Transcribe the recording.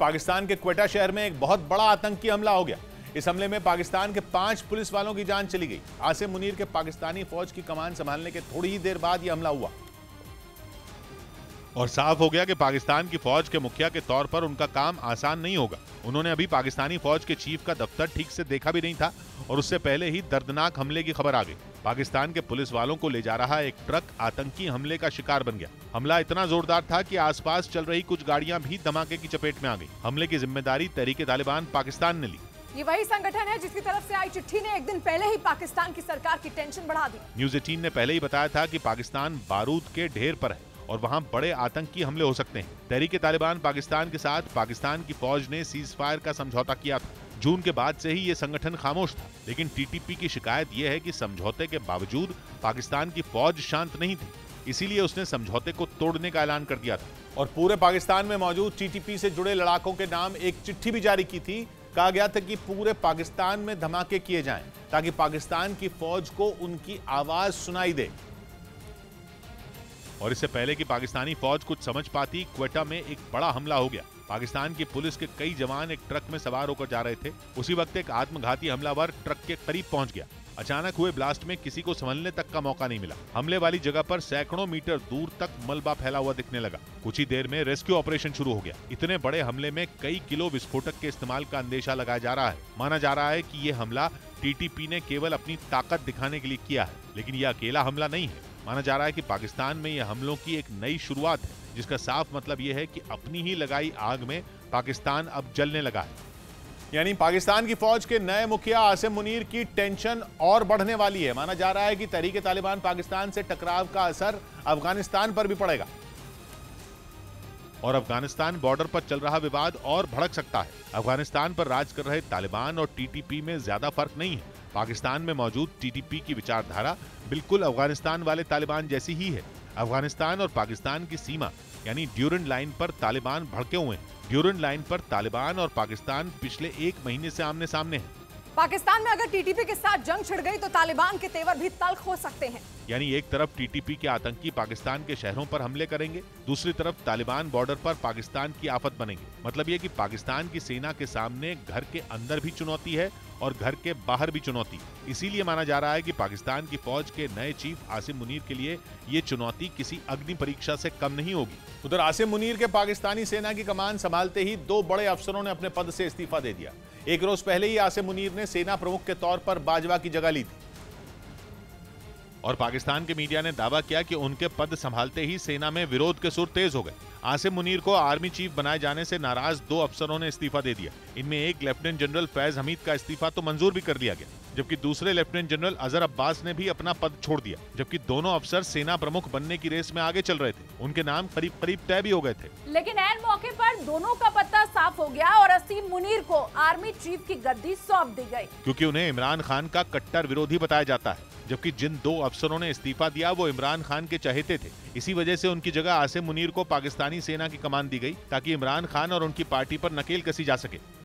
पाकिस्तान के क्वेटा शहर में एक बहुत बड़ा आतंकी हमला हो गया। इस हमले में पाकिस्तान के 5 पुलिस वालों की जान चली गई। आसिम मुनीर के पाकिस्तानी फौज की कमान संभालने के थोड़ी ही देर बाद यह हमला हुआ और साफ हो गया कि पाकिस्तान की फौज के मुखिया के तौर पर उनका काम आसान नहीं होगा। उन्होंने अभी पाकिस्तानी फौज के चीफ का दफ्तर ठीक से देखा भी नहीं था और उससे पहले ही दर्दनाक हमले की खबर आ गई। पाकिस्तान के पुलिस वालों को ले जा रहा एक ट्रक आतंकी हमले का शिकार बन गया। हमला इतना जोरदार था कि आसपास चल रही कुछ गाड़ियां भी धमाके की चपेट में आ गई। हमले की जिम्मेदारी तहरीक-ए-तालिबान पाकिस्तान ने ली। ये वही संगठन है जिसकी तरफ से आई चिट्ठी ने एक दिन पहले ही पाकिस्तान की सरकार की टेंशन बढ़ा दी। न्यूज़ 18 ने पहले ही बताया था कि पाकिस्तान बारूद के ढेर पर है और वहां बड़े आतंकी हमले हो सकते हैं। तहरीक-ए-तालिबान पाकिस्तान के साथ पाकिस्तान की फौज ने सीज फायर का समझौता किया था। जून के बाद से ही ये संगठन खामोश था, लेकिन टीटीपी की शिकायत यह है कि समझौते के बावजूद पाकिस्तान की फौज शांत नहीं थी, इसीलिए उसने समझौते को तोड़ने का ऐलान कर दिया था और पूरे पाकिस्तान में मौजूद टीटीपी से जुड़े लड़ाकों के नाम एक चिट्ठी भी जारी की थी। कहा गया था कि पूरे पाकिस्तान में धमाके किए जाएं ताकि पाकिस्तान की फौज को उनकी आवाज सुनाई दे। और इससे पहले कि पाकिस्तानी फौज कुछ समझ पाती, क्वेटा में एक बड़ा हमला हो गया। पाकिस्तान की पुलिस के कई जवान एक ट्रक में सवार होकर जा रहे थे। उसी वक्त एक आत्मघाती हमलावर ट्रक के करीब पहुंच गया। अचानक हुए ब्लास्ट में किसी को संभलने तक का मौका नहीं मिला। हमले वाली जगह पर सैकड़ों मीटर दूर तक मलबा फैला हुआ दिखने लगा। कुछ ही देर में रेस्क्यू ऑपरेशन शुरू हो गया। इतने बड़े हमले में कई किलो विस्फोटक के इस्तेमाल का अंदेशा लगाया जा रहा है। माना जा रहा है कि यह हमला टीटीपी ने केवल अपनी ताकत दिखाने के लिए किया है, लेकिन यह अकेला हमला नहीं है। माना जा रहा है कि पाकिस्तान में यह हमलों की एक नई शुरुआत है, जिसका साफ मतलब यह है कि अपनी ही लगाई आग में पाकिस्तान अब जलने लगा है। यानी पाकिस्तान की फौज के नए मुखिया आसिम मुनीर की टेंशन और बढ़ने वाली है। माना जा रहा है कि तहरीक-ए-तालिबान पाकिस्तान से टकराव का असर अफगानिस्तान पर भी पड़ेगा और अफगानिस्तान बॉर्डर पर चल रहा विवाद और भड़क सकता है। अफगानिस्तान पर राज कर रहे तालिबान और टीटीपी में ज्यादा फर्क नहीं है। पाकिस्तान में मौजूद टीटीपी की विचारधारा बिल्कुल अफगानिस्तान वाले तालिबान जैसी ही है। अफगानिस्तान और पाकिस्तान की सीमा यानी ड्यूरन लाइन पर तालिबान भड़के हुए हैं। ड्यूरन लाइन पर तालिबान और पाकिस्तान पिछले 1 महीने से आमने सामने हैं। पाकिस्तान में अगर टीटीपी के साथ जंग छिड़ गई तो तालिबान के तेवर भी तल्ख हो सकते हैं। यानी एक तरफ टीटीपी के आतंकी पाकिस्तान के शहरों पर हमले करेंगे, दूसरी तरफ तालिबान बॉर्डर पर पाकिस्तान की आफत बनेंगे। मतलब ये कि पाकिस्तान की सेना के सामने घर के अंदर भी चुनौती है और घर के बाहर भी चुनौती। इसीलिए माना जा रहा है कि पाकिस्तान की फौज के नए चीफ आसिम मुनीर के लिए ये चुनौती किसी अग्नि परीक्षा से कम नहीं होगी। उधर आसिम मुनीर के पाकिस्तानी सेना की कमान संभालते ही 2 बड़े अफसरों ने अपने पद से इस्तीफा दे दिया। एक रोज पहले ही आसिम मुनीर ने सेना प्रमुख के तौर पर बाजवा की जगह ली थी और पाकिस्तान के मीडिया ने दावा किया कि उनके पद संभालते ही सेना में विरोध के सुर तेज हो गए। आसिम मुनीर को आर्मी चीफ बनाए जाने से नाराज 2 अफसरों ने इस्तीफा दे दिया। इनमें एक लेफ्टिनेंट जनरल फैज हमीद का इस्तीफा तो मंजूर भी कर लिया गया, जबकि दूसरे लेफ्टिनेंट जनरल अजहर अब्बास ने भी अपना पद छोड़ दिया। जबकि दोनों अफसर सेना प्रमुख बनने की रेस में आगे चल रहे थे। उनके नाम करीब करीब तय भी हो गए थे, लेकिन ऐन मौके पर दोनों का पत्ता साफ हो गया और आसिम मुनीर को आर्मी चीफ की गद्दी सौंप दी गई, क्योंकि उन्हें इमरान खान का कट्टर विरोधी बताया जाता है। जबकि जिन 2 अफसरों ने इस्तीफा दिया वो इमरान खान के चहेते थे। इसी वजह से उनकी जगह आसिम मुनीर को पाकिस्तानी सेना की कमान दी गई ताकि इमरान खान और उनकी पार्टी पर नकेल कसी जा सके।